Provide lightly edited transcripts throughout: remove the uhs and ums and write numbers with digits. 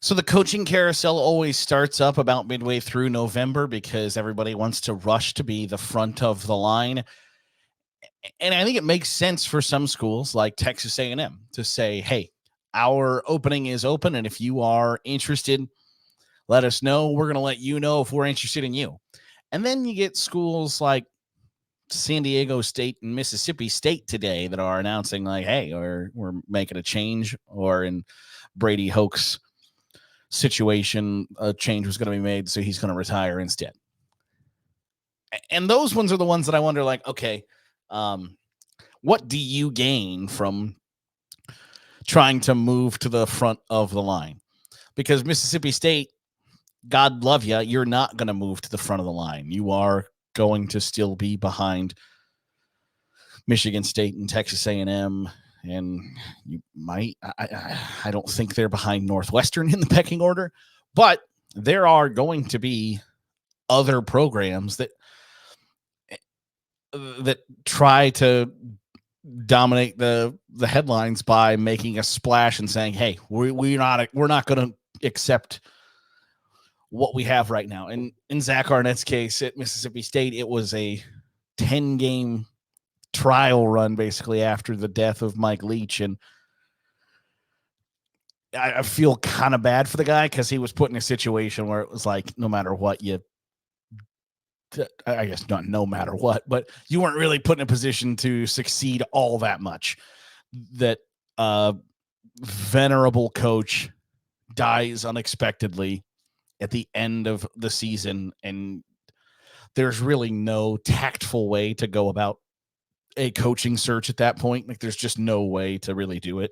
So the coaching carousel always starts up about midway through November because everybody wants to rush to be the front of the line. And I think it makes sense for some schools like Texas A&M to say, "Hey, our opening is open, and if you are interested, let us know. We're going to let you know if we're interested in you." And then you get schools like San Diego State and Mississippi State today that are announcing like, "Hey, we're making a change," or in Brady Hoke's situation, a change was going to be made, so he's going to retire instead. And those ones are the ones that I wonder, like, okay, what do you gain from trying to move to the front of the line? Because Mississippi State, God love you, you're not going to move to the front of the line. You are going to still be behind Michigan State and Texas A&M, and you might. I don't think they're behind Northwestern in the pecking order, but there are going to be other programs that try to dominate the headlines by making a splash and saying, "Hey, we're not going to accept what we have right now." And in Zach Arnett's case at Mississippi State, it was a 10-game trial run basically after the death of Mike Leach, and I feel kind of bad for the guy because he was put in a situation where it was like, no matter what you, I guess not no matter what, but you weren't really put in a position to succeed all that much. That venerable coach dies unexpectedly at the end of the season, and there's really no tactful way to go about a coaching search at that point. Like, there's just no way to really do it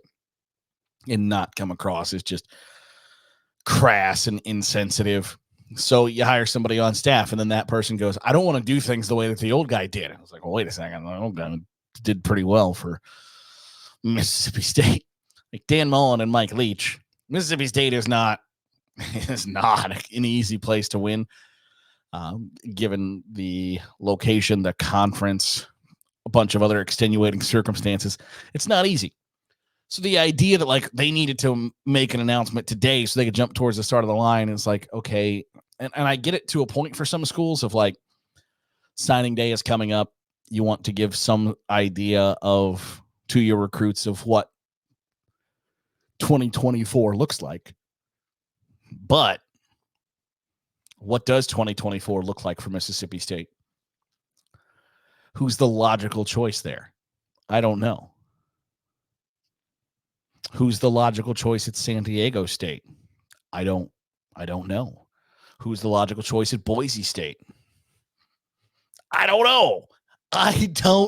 and not come across as just crass and insensitive. So you hire somebody on staff, and then that person goes, "I don't want to do things the way that the old guy did." I was like, "Well, wait a second. The old guy did pretty well for Mississippi State." Like Dan Mullen and Mike Leach, Mississippi State is not an easy place to win, given the location, the conference, a bunch of other extenuating circumstances. It's not easy. So the idea that like they needed to make an announcement today so they could jump towards the start of the line is like, okay. And I get it to a point for some schools of like signing day is coming up. You want to give some idea to your recruits of what 2024 looks like. But what does 2024 look like for Mississippi State? Who's the logical choice there? I don't know. Who's the logical choice at San Diego State? I don't know. Who's the logical choice at Boise State? I don't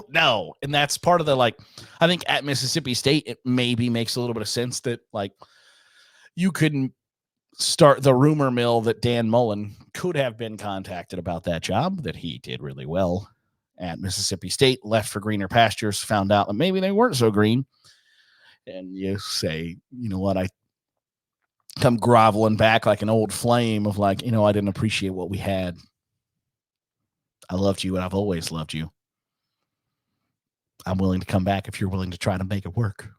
know. And that's part of the, like, I think at Mississippi State, it maybe makes a little bit of sense that, like, you couldn't start the rumor mill that Dan Mullen could have been contacted about that job, that he did really well at Mississippi State, left for greener pastures, found out that maybe they weren't so green. And you say, you know what, I come groveling back like an old flame of like, I didn't appreciate what we had. I loved you and I've always loved you. I'm willing to come back if you're willing to try to make it work.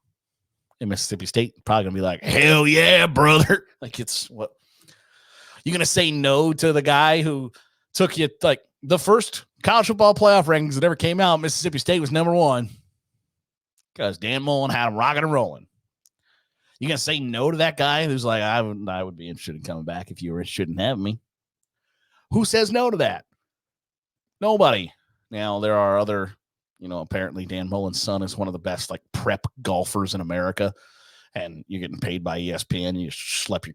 In Mississippi State, probably going to be like, hell yeah, brother. Like, it's what? You're going to say no to the guy who took you, like, the first college football playoff rankings that ever came out, Mississippi State was number one because Dan Mullen had him rocking and rolling. You gonna say no to that guy who's like, I would be interested in coming back if you were interested in having me? Who says no to that? Nobody. Now there are other, apparently Dan Mullen's son is one of the best like prep golfers in America, and you're getting paid by ESPN. You schlep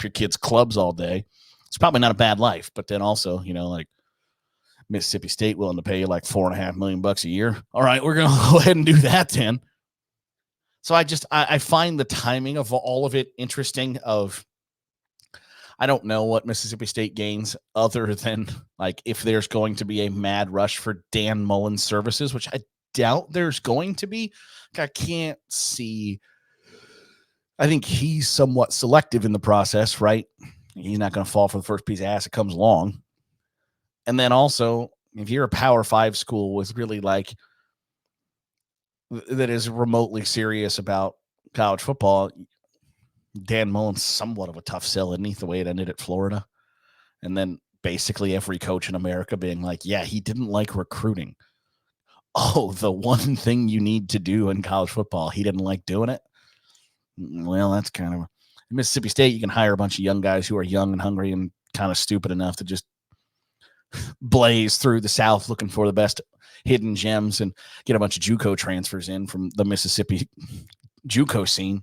your kids clubs all day. It's probably not a bad life, but then also, like Mississippi State willing to pay you like $4.5 million a year. All right, we're gonna go ahead and do that then. So I find the timing of all of it interesting. I don't know what Mississippi State gains other than like if there's going to be a mad rush for Dan Mullen's services, which I doubt there's going to be. I can't see. I think he's somewhat selective in the process, right? He's not going to fall for the first piece of ass that comes along. And then also, if you're a Power 5 school with really like that is remotely serious about college football, Dan Mullen's somewhat of a tough sell, isn't he, the way it ended at Florida? And then basically every coach in America being like, yeah, he didn't like recruiting. Oh, the one thing you need to do in college football, he didn't like doing it. Well, that's kind of in Mississippi State. You can hire a bunch of young guys who are young and hungry and kind of stupid enough to just blaze through the South looking for the best hidden gems and get a bunch of JUCO transfers in from the Mississippi JUCO scene,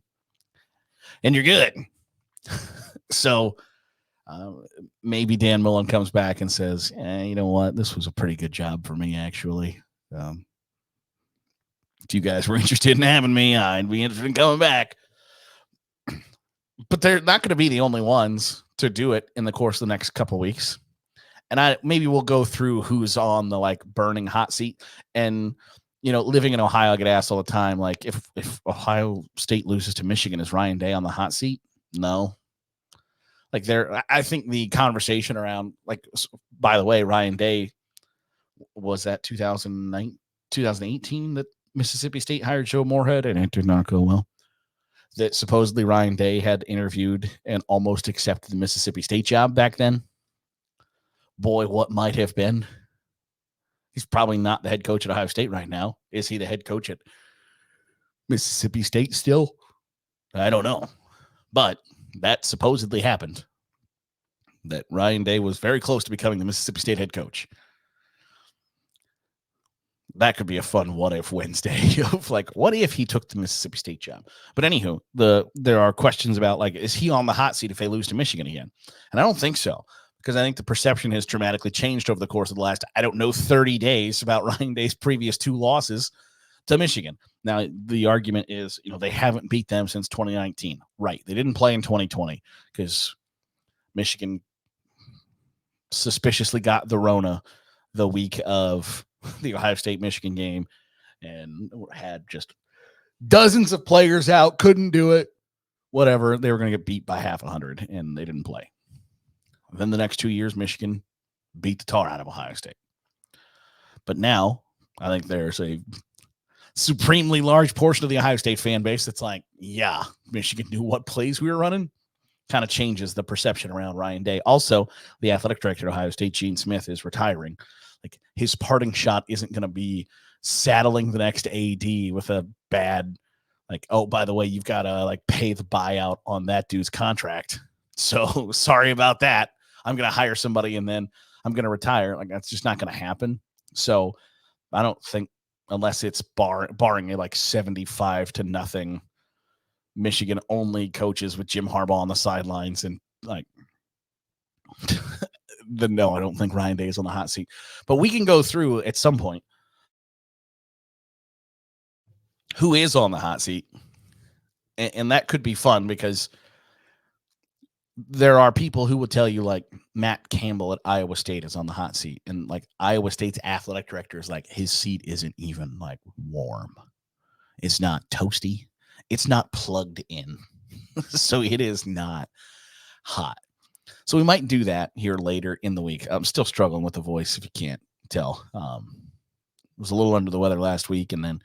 and you're good. So maybe Dan Mullen comes back and says, you know what? This was a pretty good job for me, actually. If you guys were interested in having me, I'd be interested in coming back. But they're not going to be the only ones to do it in the course of the next couple of weeks. And maybe we'll go through who's on the like burning hot seat. And, you know, living in Ohio, I get asked all the time, like, if Ohio State loses to Michigan, is Ryan Day on the hot seat? No. Like I think the conversation around, like, by the way, Ryan Day was that 2018 that Mississippi State hired Joe Moorhead, and it did not go well. That supposedly Ryan Day had interviewed and almost accepted the Mississippi State job back then. Boy, what might have been. He's probably not the head coach at Ohio State right now. Is he the head coach at Mississippi State still? I don't know. But that supposedly happened. That Ryan Day was very close to becoming the Mississippi State head coach. That could be a fun what if Wednesday of like, what if he took the Mississippi State job? But anywho, there are questions about, like, is he on the hot seat if they lose to Michigan again? And I don't think so, because I think the perception has dramatically changed over the course of the last, 30 days about Ryan Day's previous 2 losses to Michigan. Now, the argument is, you know, they haven't beat them since 2019. Right. They didn't play in 2020 because Michigan suspiciously got the Rona the week of the Ohio State-Michigan game and had just dozens of players out, couldn't do it, whatever. They were going to get beat by 100, and they didn't play. Then the next 2 years, Michigan beat the tar out of Ohio State. But now I think there's a supremely large portion of the Ohio State fan base that's like, yeah, Michigan knew what plays we were running. Kind of changes the perception around Ryan Day. Also, the athletic director at Ohio State, Gene Smith, is retiring. Like, his parting shot isn't going to be saddling the next AD with a bad, like, oh, by the way, you've got to like pay the buyout on that dude's contract. So sorry about that. I'm going to hire somebody and then I'm going to retire. Like, that's just not going to happen. So I don't think, unless it's barring a like 75-0 Michigan only coaches with Jim Harbaugh on the sidelines and like no, I don't think Ryan Day is on the hot seat. But we can go through at some point who is on the hot seat. And that could be fun because there are people who would tell you, like, Matt Campbell at Iowa State is on the hot seat. And like Iowa State's athletic director is like, his seat isn't even like warm. It's not toasty. It's not plugged in. So it is not hot. So we might do that here later in the week. I'm still struggling with the voice, if you can't tell. Was a little under the weather last week and then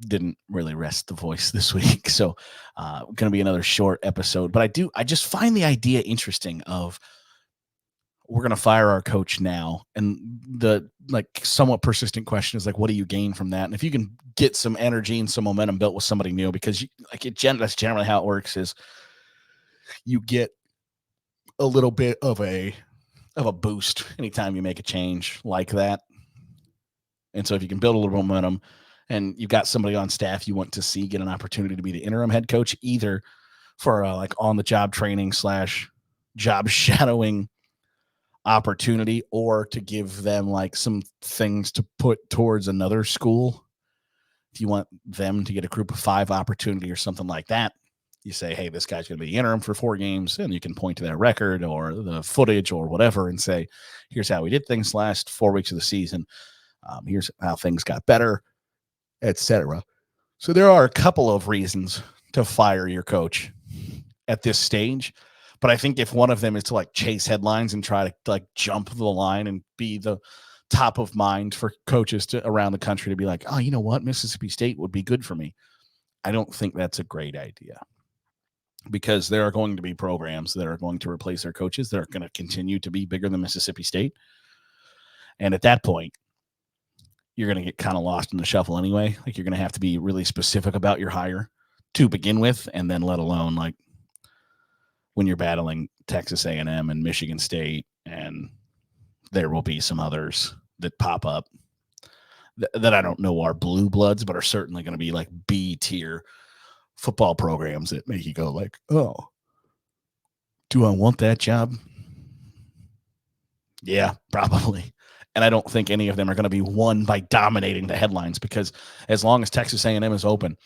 didn't really rest the voice this week. So going to be another short episode. But I just find the idea interesting of we're going to fire our coach now. And the like somewhat persistent question is like, what do you gain from that? And if you can get some energy and some momentum built with somebody new, because that's generally how it works, is you get a little bit of a boost anytime you make a change like that. And so if you can build a little momentum and you've got somebody on staff you want to see get an opportunity to be the interim head coach, either for like on the job training / job shadowing opportunity, or to give them like some things to put towards another school. If you want them to get a group of 5 opportunity or something like that, you say, hey, this guy's going to be interim for 4 games, and you can point to their record or the footage or whatever and say, here's how we did things last 4 weeks of the season. Here's how things got better, etc. So there are a couple of reasons to fire your coach at this stage. But I think if one of them is to like chase headlines and try to like jump the line and be the top of mind for coaches around the country to be like, oh, you know what? Mississippi State would be good for me. I don't think that's a great idea. because there are going to be programs that are going to replace their coaches that are going to continue to be bigger than Mississippi State. And at that point, you're going to get kind of lost in the shuffle anyway. Like, you're going to have to be really specific about your hire to begin with, and then let alone like when you're battling Texas A&M and Michigan State, and there will be some others that pop up that I don't know are blue bloods, but are certainly going to be like B tier football programs that make you go like, oh, do I want that job? Yeah, probably. And I don't think any of them are going to be won by dominating the headlines, because as long as Texas A&M is open,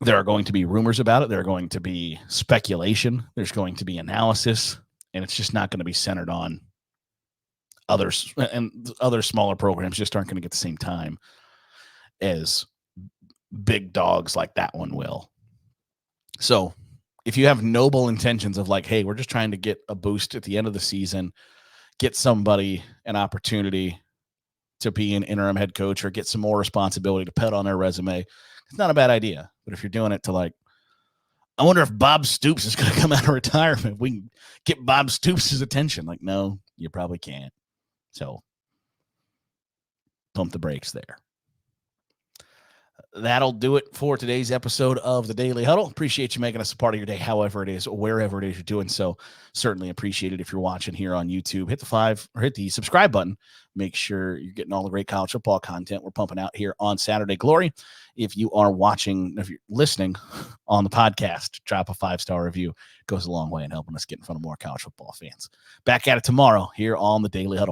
there are going to be rumors about it. There are going to be speculation. There's going to be analysis, and it's just not going to be centered on others, and other smaller programs just aren't going to get the same time as big dogs like that one will. So if you have noble intentions of like, hey, we're just trying to get a boost at the end of the season, get somebody an opportunity to be an interim head coach or get some more responsibility to put on their resume, it's not a bad idea. But if you're doing it to like, I wonder if Bob Stoops is going to come out of retirement, we can get Bob Stoops' attention. Like, no, you probably can't. So pump the brakes there. That'll do it for today's episode of the Daily Huddle. Appreciate you making us a part of your day, however it is, or wherever it is you're doing so. Certainly appreciate it. If you're watching here on YouTube, hit the subscribe button. Make sure you're getting all the great college football content we're pumping out here on Saturday Glory. If you're listening on the podcast, drop a 5-star review. It goes a long way in helping us get in front of more college football fans. Back at it tomorrow here on the Daily Huddle.